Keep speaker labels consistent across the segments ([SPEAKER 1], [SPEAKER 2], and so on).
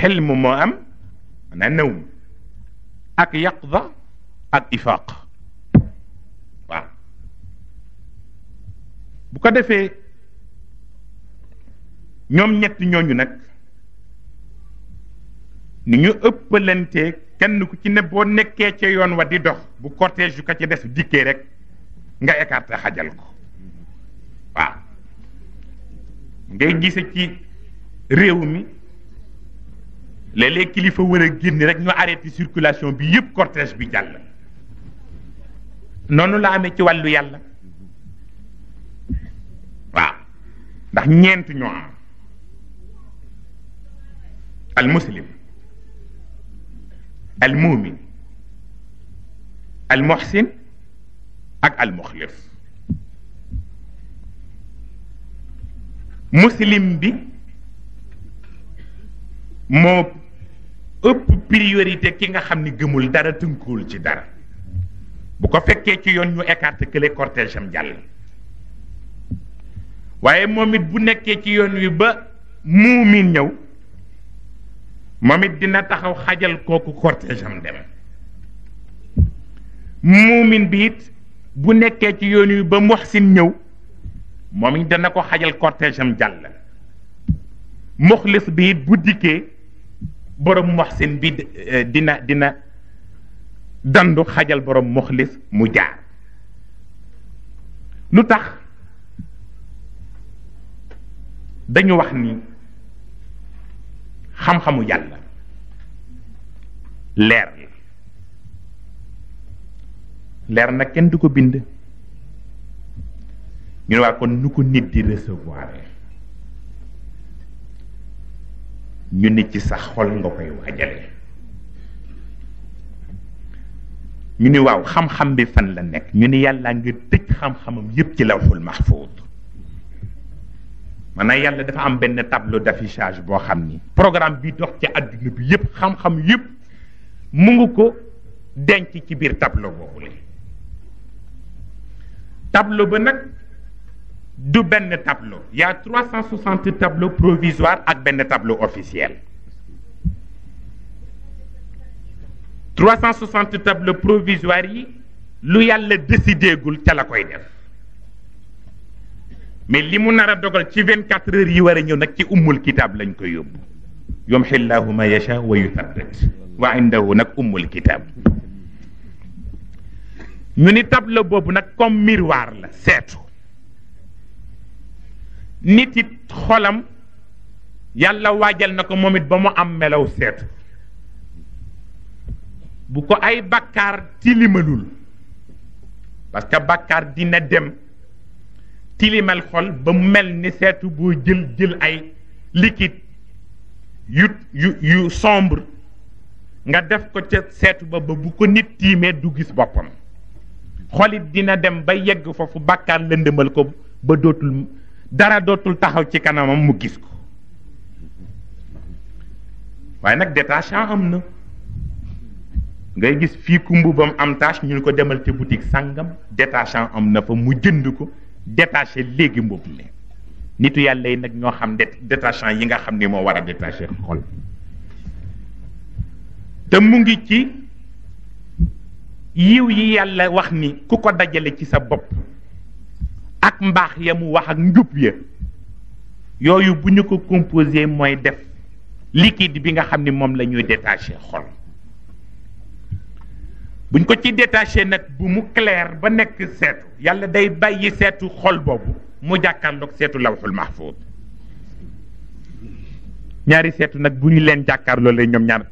[SPEAKER 1] xilm moo am maanaa nawm ak yaqda ak ifaaq waaw bu ko defee ñoom ñett ñooñu nag ni ñu ëppalantee kenn ku ci ne boo nekkee ca yoon wa di dox bu cortège yu ka ci des dikkee rek nga écarté xajal ko waaw ngay gise ci réew mi léeg-léeg kilifa war a génn rek ñu arrêté circulation bi yëpp cortège bi jàll noonu la amee ci wàllu yàlla waaw ndax ñeent ñoo am al muslim al mumin al muhsin ak al muxlis muslim bi moo ëpp priorité ki nga xam ni gëmul dara tënkuwul ci dara bu ko fekkee ci yoon ñu écarté kële cortège am jàll waaye moom it bu nekkee ci yoon wi ba muumin ñëw moom it dina taxaw xajal kooku cortège am dem muumin bi it bu nekkee ci yoon wi ba muhsin ñëw moom it dana ko xajal cortège am jàll muxlis bi it bu dikkee borom muhsin bi dina dandu xajal borom muxlis mu jaar lu tax dañu wax ni xam-xamu yàlla leer la leer nag kenn du ko bind ñu ne waa kon nu ko nit di recevoir ñu ne ci sa xol nga koy waajale ñu ni waaw xam-xam bi fan la nekk ñu ni yàlla nga tëj xam-xamam yépp ci lawxul mahfuud maanaam yàlla dafa am benn tableau d'affichage boo xam ni programme bi dox ci àdduna bi yépp xam-xam yépp mu ngi ko denc ci biir tableau boobu la tableau ba nag du benn tableau y a 360 tableaux provisoires ak benn tableau officiel 360 tableaux provisoires yi lu yàlla décidé gul ca la koy def mais li mu nar a dogal ci 24 heures yi war a ñëw nag ci ummul kitaab lañ koy yóbbu yumxi llahu ma yacha wa yuthabbit wa indahu nag ummul kitaab ñu ni tableau boobu nag comme miroir la seetu nit it xolam yàlla waajal na ko moom it ba mu am melaw seetu bu ko ay bàkkaar tilimalul parce que bàkkaar dina dem tilimal xol ba mu mel ni seetu boo jël ay liquide yu sombre nga def ko ca seetu ba bu ko nit tiimee du gis boppam xolit dina dem ba yegg foofu bàkkaar lëndëmal ko ba dara dootul taxaw ci kanamam mu gis ko waaye nag détachant am na ngay gis fii ku mbubam am tâche ñu ko demal ci boutique sàngam détachant am na fa mu jënd ko détaché léegi mbub le nitu yàlla yi nag ñoo xam détachant yi nga xam ni moo war a détaché xol te mu ngi ci yiw yi yàlla wax ni ku ko dajale ci sa bopp ak mbaax ya mu wax ak njub ya yooyu bu ñu ko composé mooy def liquide bi nga xam ni moom la ñuy détaché xol buñ ko ci détaché nag bu mu clair ba nekk seetu yàlla day bàyyi seetu xol boobu mu jàkkaarloog seetu lawxul mahfuud ñaari seetu nag bu ñu leen jàkkaarloo la ñoom ñaar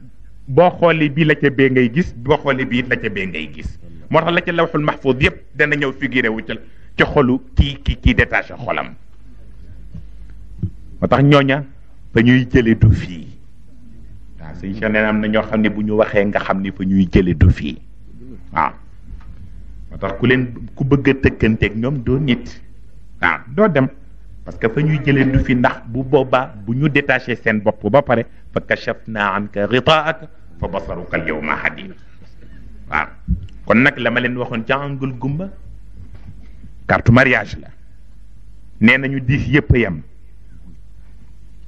[SPEAKER 1] boo xoolee bii la ca bee ngay gis boo xoolee bii la ca bee ngay gis moo tax la ca lawxul mahfuud yépp dana ñëw figuré wu ca xolu kii détaché xolam moo tax ñooña fa ñuy jële du fii waaw suñ seen am na ñoo xam ne bu ñu waxee nga xam ni fa ñuy jële du fii waaw moo tax ku bëgg a tëkkanteeg ñoom doo nit waaw doo dem parce que fa ñuy jëlee du fi ndax bu boobaa bu ñu détaché seen bopp ba pare fa kashafna anka ghitaaka fa basaruka al yawma hadid waaw kon nag la ma leen waxoon ca angul gumba carte mariage la nee nañu 10 yëpp yem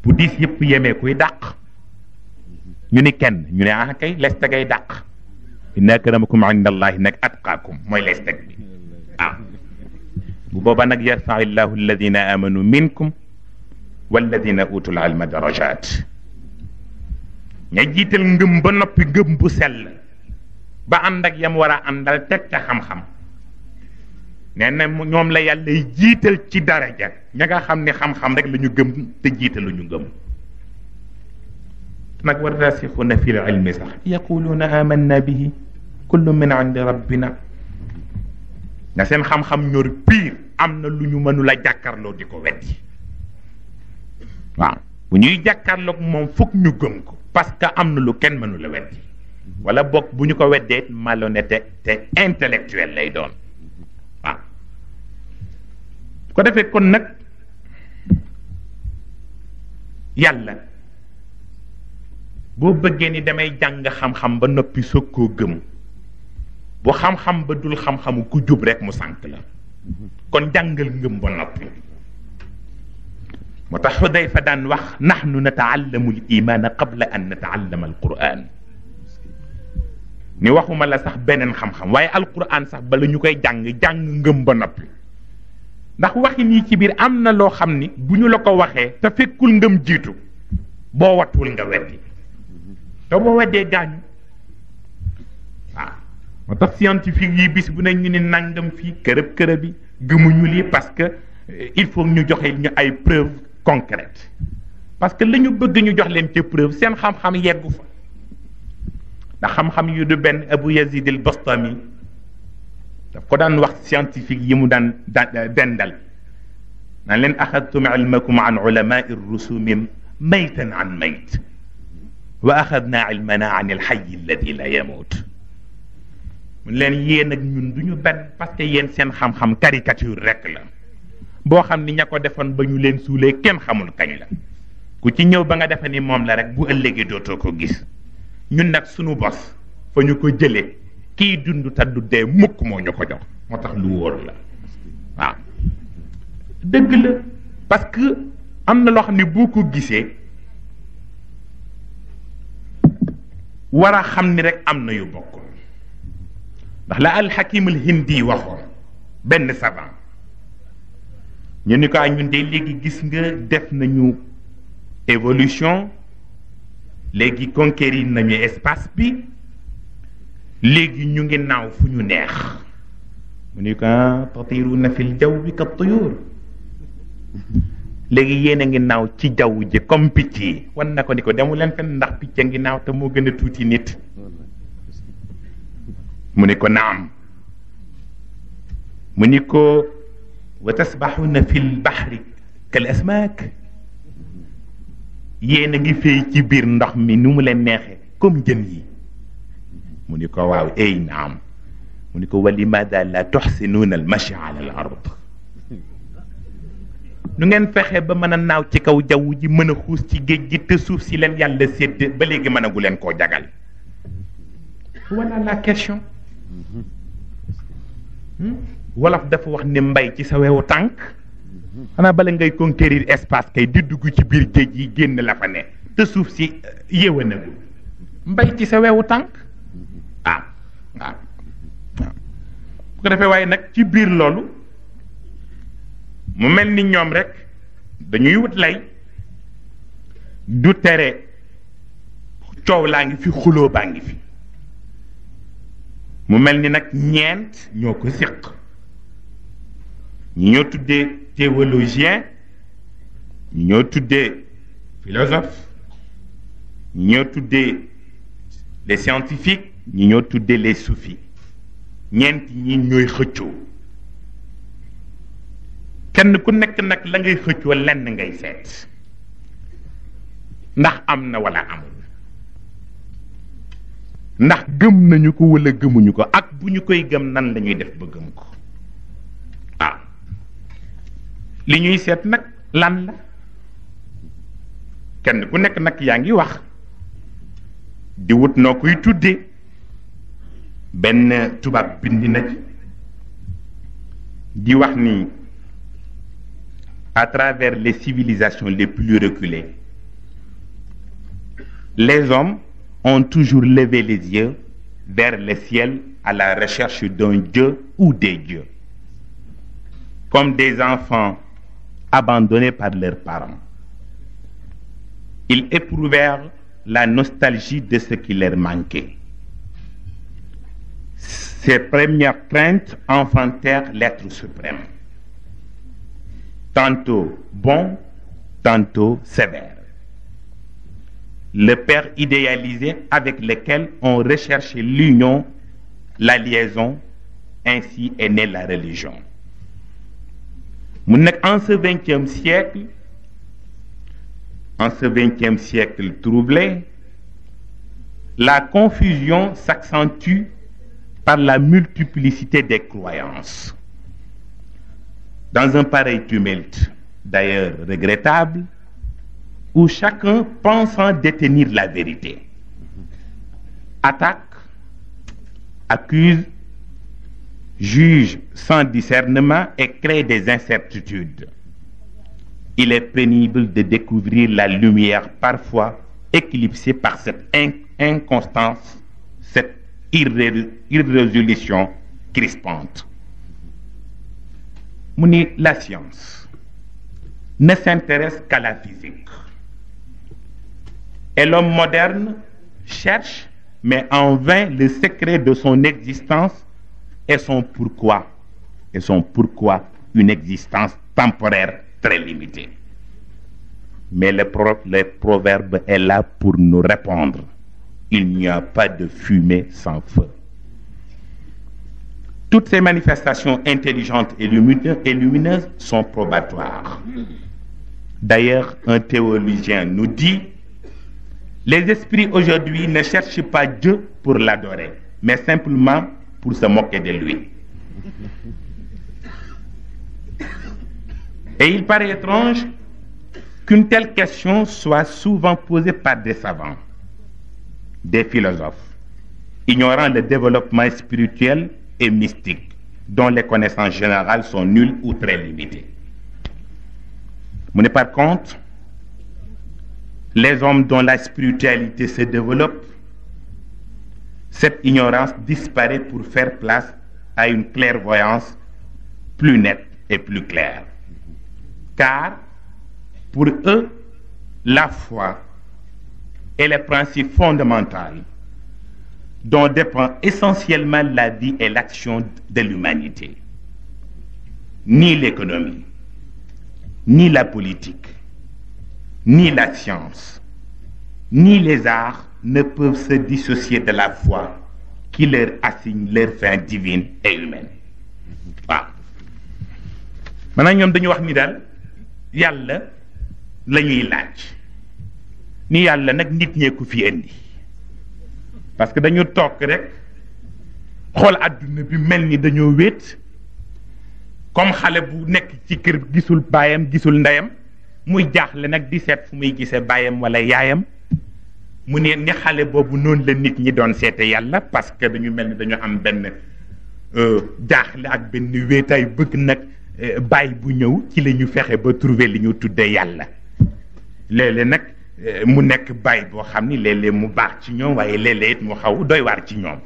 [SPEAKER 1] bu 10 yëpp yemee kuy dàq ñu ni kenn ñu ne ah kay lesteg ay dàq inna akramakum inda allahi nag atqaakum mooy lesteg bi waaw bu booba nag yarfau llahu alladina amanu minkum walladina utul ilma darajat ña jiital ngëm ba noppi ngëm bu sell ba ànd ak yam war a àndal teg ca xam-xam nee na ñoom la yàlla jiital ci daraja ña nga xam ne xam-xam rek la ñu gëm te jiitalu ñu ngëm nag war rasixuuna fi l ilmi sax yaquluuna amanna bihi kullu min indi rabbina na seen xam-xam ñor piir am na lu ñu mënul a jàkkaarloo di ko weddi waaw bu ñuy jàkkaarloog moom foog ñu gëm ko parce que am na lu kenn mënul a weddi wala bokk bu ñu ko weddee malhonnête te intellectuel lay doon waaw ko defee kon nag yàlla boo bëggee ni damay jàng xam-xam ba noppi soog koo gëm bu xam-xam ba dul xam-xamu ku jub rek mu sànk la kon jàngal ngëm ba noppi moo tax Xudayfa daan wax nahnu nataallamu l imaana qabla an nataallama al quran ni waxuma la sax beneen xam-xam waaye alquran sax bala ñu koy jàng ngëm ba noppi ndax waxi nii ci biir am na loo xam ni bu ñu la ko waxee te fekkul ngëm jiitu boo watul nga weddi te boo weddee gaañu waaw moo tax scientifique yi bis bu ne ñu ni nangam fii kërëb bi gëmuñu lii parce que il faut ñu joxe ñu ay preuve concrète parce que la ñu bëgg ñu jox leen ca preuve seen xam-xam yeggu fa ndax xam-xam yu du benn Abu Yazid al Bastami daf ko daan wax scientifique yi mu daan dendal naan leen axadtum ilmakum an ulamai rusumi maytan an mayt wa axadna ilmana an alxayi alladi la yamut mun leen yéen ak ñun du ñu benn parce que yéen seen xam-xam caricature rek la boo xam ni ña ko defoon ba ñu leen suulee kenn xamul kañ la ku ci ñëw ba nga defe ni moom la rek bu ëllëgee dootoo ko gis ñun nag sunu bos fa ñu ko jëlee kii dund te du dee mukk moo ñu ko jox moo tax lu wóor la waaw dëgg la parce que am na loo xam ne boo ko gisee war a xam ni rek am na yu bokkul ndax la alxakim al hindi waxoon benn savant ñu ni ko ñun de léegi gis nga def nañu évolution léegi conquérir nañu espace bi léegi ñu ngi naaw fu ñu neex mu ni ko tatiruna fil jawwi ka tuyur léegi yéen a ngi naaw ci jaww ji comme picc yi wan na ko ni ko demu leen fenn ndax picc a ngi naaw te moo gën a tuuti nit mu ni ko naam mu ni ko wa tasbaxuna fi lbaxri kal asmaak yéen a ngi fay ci biir ndox mi nu mu leen neexee comme jën yi mu ni ko waaw ey naam mu ni ko wa limaada la tuxsinuuna almashi ala al ard nu ngeen fexe ba mën a naaw ci kaw jaww ji mën a xuus ci géej gi te suuf si leen yàlla sédd ba léegi mën a gu leen koo jagal voilà la question wolof dafa wax ni mbay ci sa wewu tànk xanaa bala ngay conquérir espace kay di dugg ci biir géej yi génn la fa ne te suuf si yéwanagul mbay ci sa wewu tànk waaw waaw waaw bu ko defee waaye nag ci biir loolu mu mel ni ñoom rek dañuy wut lay du tere coow laa ngi fi xuloo baa ngi fi mu mel ni nag ñeent ñoo ko séq ñi ñoo tuddee théologien ñi ñoo tuddee philosophe ñi ñoo tuddee les scientifiques ñi ñoo tuddee les soufis ñeent ñi ñooy xëccoo kenn ku nekk nag la ngay xëccoo lenn ngay seet ndax am na wala amul ndax gëm nañu ko wala gëmuñu ko ak bu ñu koy gëm nan la ñuy def ba gëm ko waaw li ñuy seet nag lan la kenn ku nekk nag yaa ngi wax di wut noo koy tuddee benn tubaab bindi na ci di wax ni à travers les civilisations les plus reculées les hommes ont toujours levé les yeux vers le ciel à la recherche d'un Dieu ou des dieux, comme des enfants abandonnés par leurs parents. Ils éprouvèrent la nostalgie de ce qui leur manquait. Ces premières craintes enfantèrent l'être suprême, tantôt bon, tantôt sévère. Le Père idéalisé avec lequel on recherchait l'union, la liaison, ainsi est née la religion. En ce XXe siècle troublé, la confusion s'accentue par la multiplicité des croyances. Dans un pareil tumulte, d'ailleurs regrettable, où chacun pensant détenir la vérité, attaque, accuse, juge sans discernement et crée des incertitudes. Il est pénible de découvrir la lumière parfois éclipsée par cette inconstance, cette irrésolution crispante. La science ne s'intéresse qu'à la physique. Et l'homme moderne cherche, mais en vain, le secret de son existence et son pourquoi. Une existence temporaire très limitée. Mais le proverbe est là pour nous répondre. Il n'y a pas de fumée sans feu. Toutes ces manifestations intelligentes et lumineuses sont probatoires. D'ailleurs, un théologien nous dit: les esprits aujourd'hui ne cherchent pas Dieu pour l'adorer, mais simplement pour se moquer de lui. Et il paraît étrange qu'une telle question soit souvent posée par des savants, des philosophes, ignorant le développement spirituel et mystique, dont les connaissances générales sont nulles ou très limitées. Mais par contre, les hommes dont la spiritualité se développe, cette ignorance disparaît pour faire place à une clairvoyance plus nette et plus claire. Car, pour eux, la foi est le principe fondamental dont dépend essentiellement la vie et l'action de l'humanité. Ni l'économie, ni la politique, ni la science, ni les arts ne peuvent se dissocier de la foi qui leur assigne leur fin divine et humaine. waaw maintenant ñoom dañu wax ni daal yàlla la ñuy laaj ni yàlla nag nit ñee ko fi indi parce que dañu toog rek xool àdduna bi mel ni dañoo wéet comme xale bu nekk ci kër gisul baayam gisul ndeyam muy jaaxle nag di seet fu muy gisee baayam wala yaayam mu ne ni xale boobu noonu la nit ñi doon seete yàlla parce que dañu mel ni dañu am benn jaaxle ak benn wéetaay bëgg nag baay bu ñëw ci la ñu fexe ba trouver li ñu tuddee yàlla léeg-léeg nag mu nekk baay boo xam ni léeg-léeg mu baax ci ñoom waaye léeg-léeg it mu xaw doy waar ci ñoom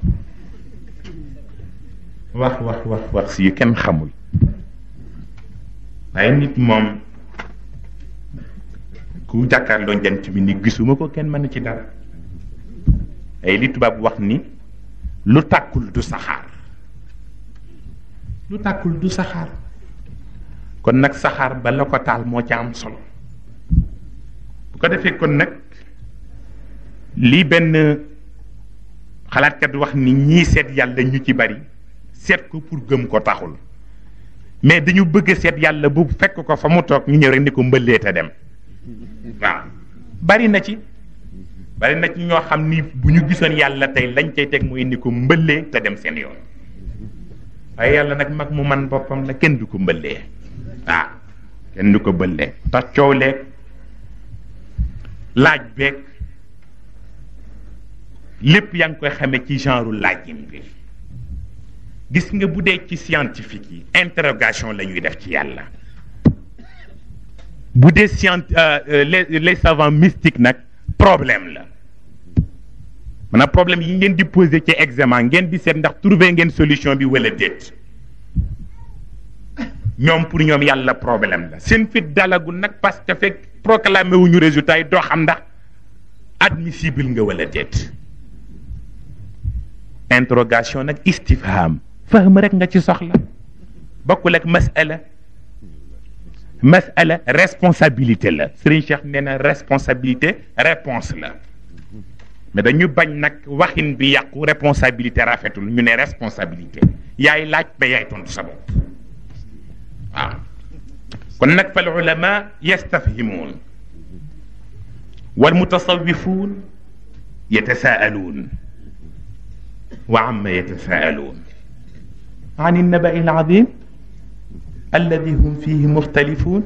[SPEAKER 1] wax si yu kenn xamul waaye nit moom ku jàkkaarloo jant bi ni gisuma ko kenn mën ci dara ay li tubaab wax ni lu tàkkul du saxaar kon nag saxaar ba la ko taal moo ca am solo bu ko defee kon nag lii benn xalaatkat wax ni ñii seet yàlla ñu ci bari seet ko pour gëm ko taxul mais dañu bëgg seet yàlla bu fekk ko fa mu toog ñu ñëw rek ni ko mbëllee te dem waaw bari na ci ñoo xam ni bu ñu gisoon yàlla tey lañ cay teg mooy ni ko mbëllee te dem seen yoon waaye yàlla nag mag mu man boppam la kenn du ko mbëllee waaw kenn du ko bëllee tax coow leeg laaj beeg lépp yaa ngi koy xamee ci genre laajim bi gis nga bu dee ci scientifique yi interrogation la ñuy def ci yàlla bu dee les savants mystiques nag problème la maanaam problème yi ngeen di posé ci examen ngeen di seet ndax trouver ngeen solution bi wala déet ñoom pour ñoom yàlla problème la seen fit dalagul nag parce que fekk proclamé wuñu résultat yi doo xam ndax admissible nga wala déet interrogation nag istifham fahm rek nga ci soxla bokkul ak masala responsabilité la Serigne Cheikh nee na responsabilité réponse la mais dañu bañ nag waxin bi yàqu responsabilité rafetul ñu ne responsabilité yaay laaj ba yaay tontu sa bopp waaw kon nag fal ulama yastafhimuun wal mutasawwifuun yatasaaluun wa amma yatasaaluun an an-naba'i al-'azim الذي هم فيه مختلفون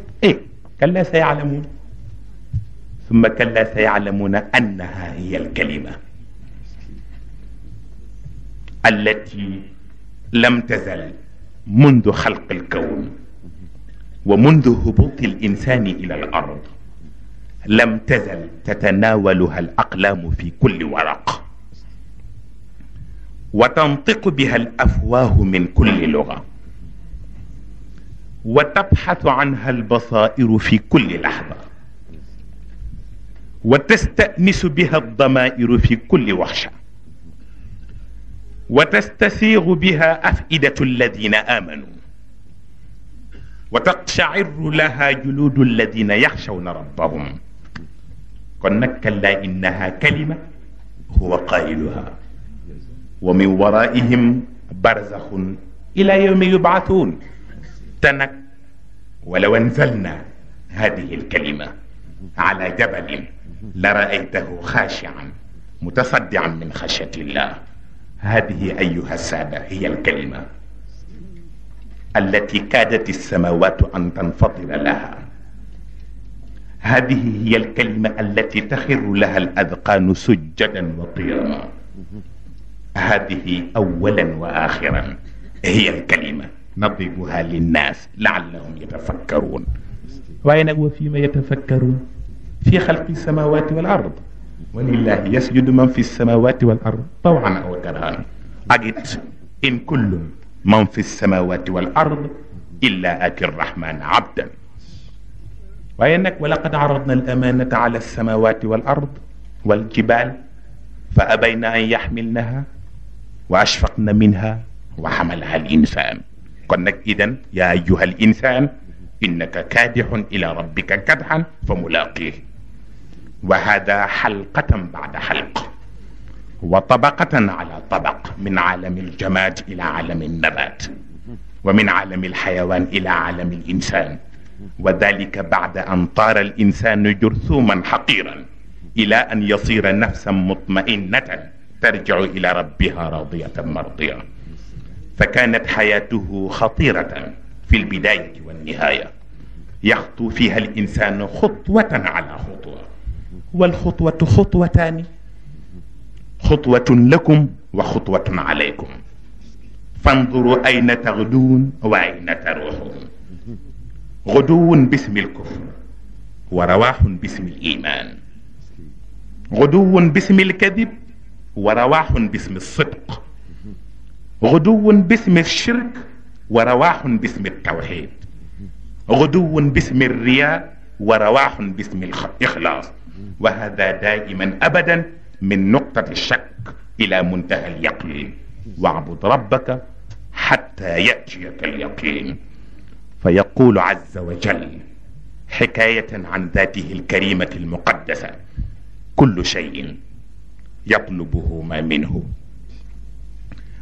[SPEAKER 1] كلا سيعلمون ثم كلا سيعلمون أنها هي الكلمة التي لم تزل منذ خلق الكون ومنذ هبوط الإنسان إلى الأرض لم تزل تتناولها الأقلام في كل ورق وتنطق بها الأفواه من كل لغة وتبحث عنها البصائر في كل لحظة وتستأنس بها الضمائر في كل وحشة وتستسيغ بها أفئدة الذين آمنوا وتقشعر لها جلود الذين يخشون ربهم قلنا كلا إنها كلمة هو قائلها ومن ورائهم برزخ إلى يوم يبعثون تنك ولو أنزلنا هذه الكلمة على جبل لرأيته خاشعا متصدعا من خشية الله هذه أيها السادة هي الكلمة التي كادت السماوات أن تنفطر لها هذه هي الكلمة التي تخر لها الأذقان سجدا وقياما هذه أولا وآخرا هي الكلمة نضربها للناس لعلهم يتفكرون وأين وفيما يتفكرون في خلق السماوات والأرض ولله يسجد من في السماوات والأرض طوعا أو كرها أجد إن كل من في السماوات والأرض إلا آتي الرحمن عبدا وأنك ولقد عرضنا الأمانة على السماوات والأرض والجبال فأبين أن يحملنها وأشفقن منها وحملها الإنسان قلنا إذن يا أيها الإنسان إنك كادح إلى ربك كدحا فملاقيه وهذا حلقة بعد حلقة وطبقة على طبق من عالم الجماد إلى عالم النبات ومن عالم الحيوان إلى عالم الإنسان وذلك بعد أن طار الإنسان جرثوما حقيرا إلى أن يصير نفسا مطمئنة ترجع إلى ربها راضية مرضية فكانت حياته خطيرة في البداية والنهاية يخطو فيها الإنسان خطوة على خطوة والخطوة خطوتان خطوة لكم وخطوة عليكم فانظروا أين تغدون وأين تروحون غدو باسم الكفر ورواح باسم الإيمان غدو باسم الكذب ورواح باسم الصدق غدو باسم الشرك ورواح باسم التوحيد غدو باسم الرياء ورواح باسم الإخلاص وهذا دائما أبدا من نقطة الشك إلى منتهى اليقين واعبد ربك حتى يأتيك اليقين فيقول عز وجل حكاية عن ذاته الكريمة المقدسة كل شيء يطلبه ما منه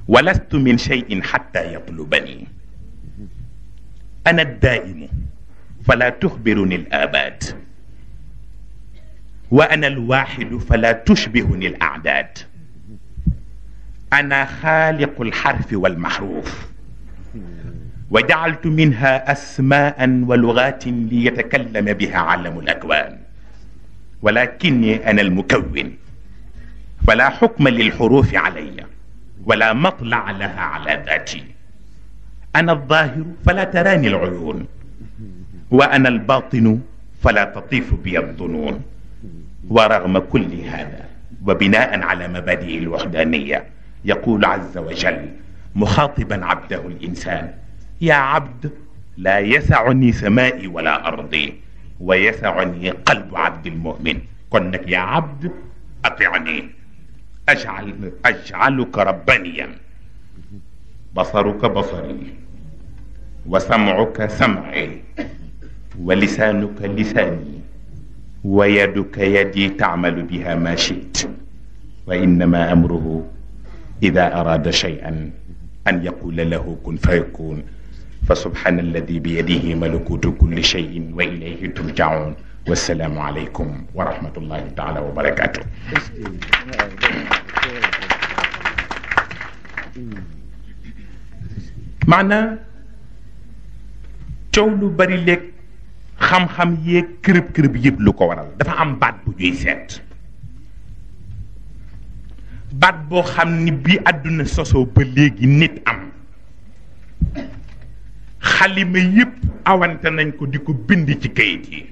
[SPEAKER 1] ولست من شيء حتى يطلبني أنا الدائم فلا تخبرني الآباد وأنا الواحد فلا تشبهني الأعداد أنا خالق الحرف والمحروف وجعلت منها أسماء ولغات ليتكلم بها عالم الأكوان ولكني أنا المكون فلا حكم للحروف علي ولا مطلع لها على ذاتي أنا الظاهر فلا تراني العيون وأنا الباطن فلا تطيف بي الظنون ورغم كل هذا وبناء على مبادئ الوحدانية يقول عز وجل مخاطبا عبده الإنسان يا عبد لا يسعني سمائي ولا أرضي ويسعني قلب عبد المؤمن قلنك يا عبد أطعني أجعلك ربانيا بصرك بصري وسمعك سمعي ولسانك لساني ويدك يدي تعمل بها ما شئت وإنما أمره إذا أراد شيئا أن يقول له كن فيكون فسبحان الذي بيده ملكوت كل شيء وإليه ترجعون والسلام عليكم ورحمة الله تعالى وبركاته. معنى coow lu bari léeg xam-xam yeeg kërëb kërëb yëpp lu ko waral dafa am baat bu ñuy seet baat boo xam ni bi àdduna sosoo ba léegi nit am xalima yëpp awante nañ ko di ko bind ci kayit yi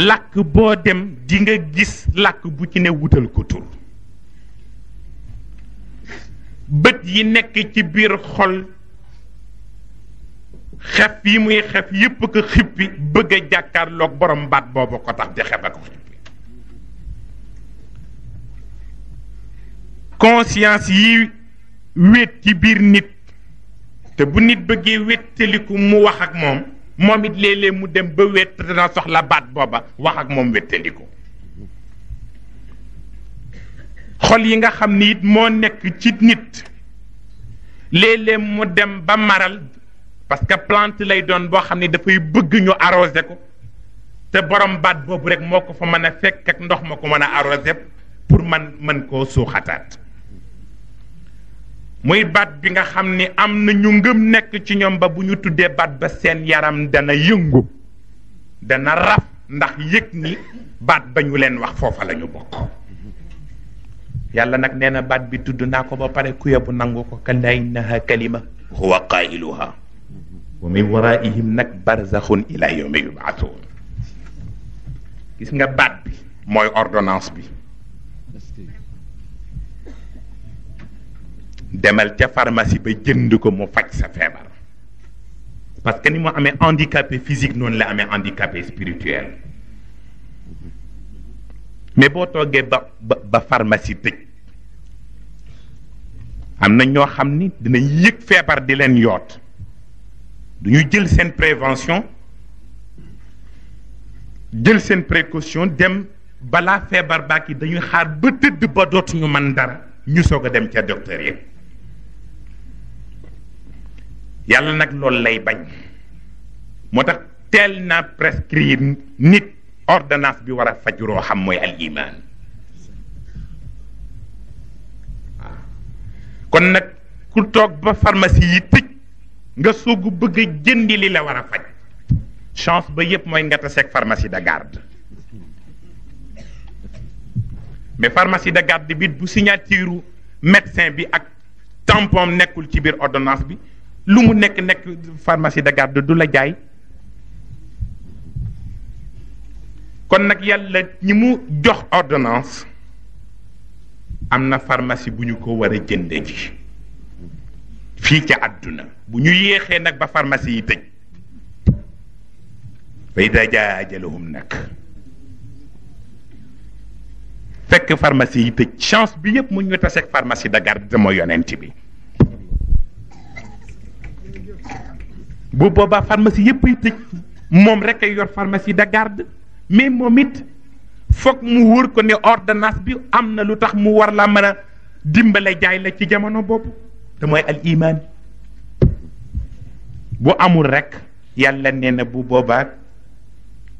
[SPEAKER 1] làkk boo dem di nga gis làkk bu ci ne wutal ko tur bët yi nekk ci biir xol xef yi muy xef yépp ko xippi bëgg a jàkkaarloog borom baat boobu ko tax di xef ak xippi conscience yi wéet ci biir nit te bu nit bëggee wéttaliku mu wax ak moom moom it léeg-léeg mu dem ba wét dana soxla baat booba wax ak moom wéttaliku xol yi nga xam ni it moo nekk ci nit léeg-léeg mu dem ba maral parce que plante lay doon boo xam ni dafay bëgg ñu arrosé ko te borom baat boobu rek moo ko fa mën a fekk ak ndox ma ko mën a arrosé pour mën koo suuxataat muy baat bi nga xam ni am na ñu ngëm nekk ci ñoom ba bu ñu tuddee baat ba seen yaram dana yëngu dana raf ndax yëg ni baat ba ñu leen wax foofa la ñu bokk yàlla nag nee na baat bi tudd naa ko ba pare ku yebu nangu ko kalla innaha kalima huwa qailuha wa min waraihim nag barzaxun ila yawmi yubaatuun gis nga baat bi mooy ordonnance bi demal ca pharmacie ba jënd ko mu faj sa feebar parce que ni mu amee handicapé physique noonu la amee handicapé spirituel mais boo toogee ba pharmacie tëj am na ñoo xam ni dinañ yëg feebar di leen yoot du ñu jël seen prévention jël seen précaution dem balaa feebar baak yi dañuy xaar ba tëdd ba dootuñu mën dara ñu soog a dem ca docteur yi yàlla nag loolu lay bañ moo tax teel na prescrire nit ordonnance bi war a fajuroo xam mooy al iman waaw kon nag ku toog ba pharmacie yi tëj nga soogu bëgg a jëndi li la war a faj chance ba yépp mooy nga taseeg pharmacie de garde mais pharmacie de garde bi bu signature médecin bi ak tampon nekkul ci biir ordonnance bi lu mu nekk pharmacie de garde du la jaay kon nag yàlla ñi mu jox ordonnance am na pharmacie bu ñu ko war a jënde ji fii ca àdduna bu ñu yéexee nag ba pharmacie yi tëj fa ida jaa ajaluhum nag fekk pharmacie yi tëj chance bi yépp mu ñu taseeg pharmacie de garde mooy yonent bi bu boobaa pharmacie yépp ay tëj moom rek ay yor pharmacie de garde mais moom it foog mu wóor ko ne ordonnance bi am na lu tax mu war la mën a dimbale jaay la ci jamono boobu te mooy al iman bu amul rek yàlla nee na bu boobaa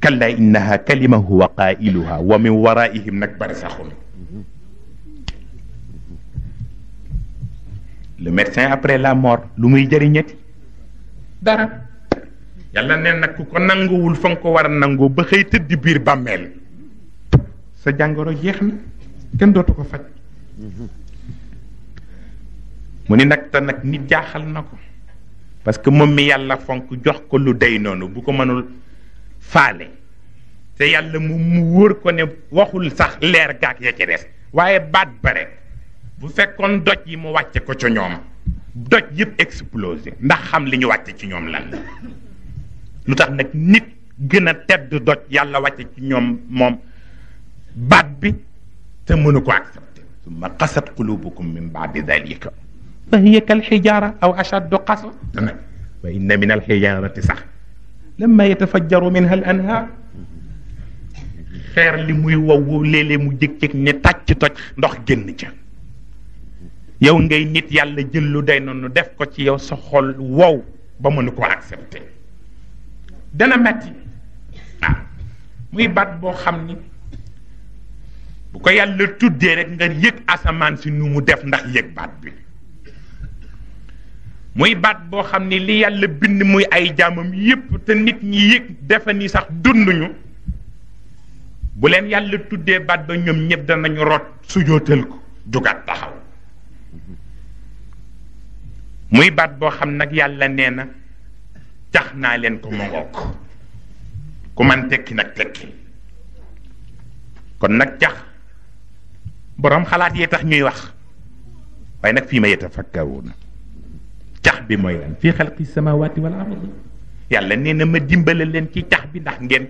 [SPEAKER 1] kalla innaha kalima huwa qailuha wa min waraihim nag barzakhun le médecin après la mort lu muy jëriñati dara yàlla nee nag ku ko nanguwul fa nga ko war a nangoo ba xëy tëdd biir bàmmeel sa jàngoro jeex na kenn dootu ko faj mu ni nag te nag nit jaaxal na ko parce que moom mi yàlla fonk jox ko lu day noonu bu ko mënul faale te yàlla mu wóor ko ne waxul sax leer gaak ya ca des waaye baat ba rek bu fekkoon doj yi mu wàcce ko ca ñoom doj yëpp explosé ndax xam li ñu wàcce ci ñoom lan la lu tax nag nit gën a tedd doj yàlla wàcce ci ñoom moom baat bi te mënu ko accepté summa qasat qulubukum min baadi dalika fa hiya kal xijaara aw ashaddu qaswa te nag wa inna min al xijaarati sax lamma yatafajjaru minha al anhaar xeer li muy wow léeg-léeg mu jëg-jëg ne tàcc toj ndox génn ca yow ngay nit yàlla jël lu day noonu def ko ci yow sa xol wow ba mënu ko accepté dana metti muy baat boo xam ni bu ko yàlla tuddee rek nga yëg asamaan si nu mu def ndax yëg baat bi muy baat boo xam ni li yàlla bind muy ay jaamam yépp te nit ñi yëg defe ni sax dunduñu bu leen yàlla tuddee baat ba ñoom ñëpp danañu rot sujootal ko jugaat taxaw muy baat boo xam nag yàlla nee na cax naa leen ko ma ngoog ku man tekki nag tekki kon nag cax boroom xalaat yee tax ñuy wax waaye nag fii ma yatafakkaruuna cax bi mooy lan fii xalqi samawati wal ard yàlla nee na ma dimbale leen ci cax bi ndax ngeen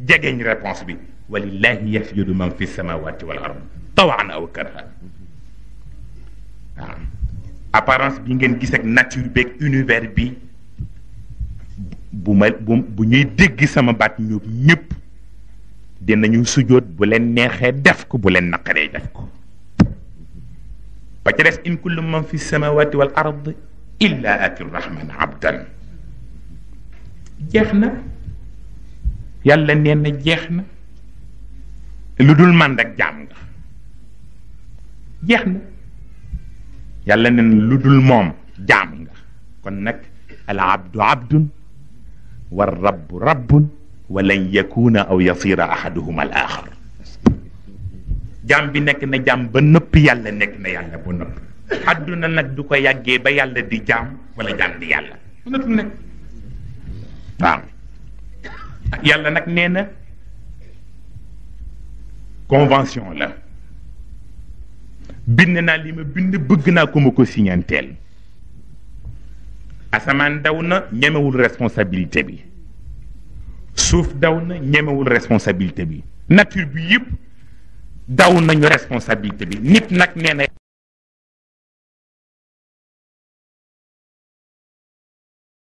[SPEAKER 1] jegeñ réponse bi walillahi yasjudu man fi samawati wal ard tawan aw karha waaw apparence bi ngeen gis ak nature beeg univers bi bu ñuy dégg sama baat ñoom ñëpp dinañu sujoot bu leen neexee def ko bu leen naqaree def ko ba ca des in kullu man fi samawati wal ard illa ati rahman abdan jeex na yàlla nee na jeex na lu dul man rek jaam nga jeex na yàlla nee na lu dul moom jaam nga kon nag al abdu abdun war rabbu rabbun walan yakuna aw yasira ahaduhuma al axar jaam bi nekk na jaam ba noppi yàlla nekk na yàlla ba noppi adduna nag du ko yàggee ba yàlla di jaam wala jaam di yàlla mënatul nekk waaw yàlla nag nee na convention la bind naa li ma bind bëgg naa ko ma ko signanteel asamaan daw na ñemewul responsabilité bi suuf daw na ñemewul responsabilité bi nature bi yëpp daw nañu responsabilité bi nit nag nee na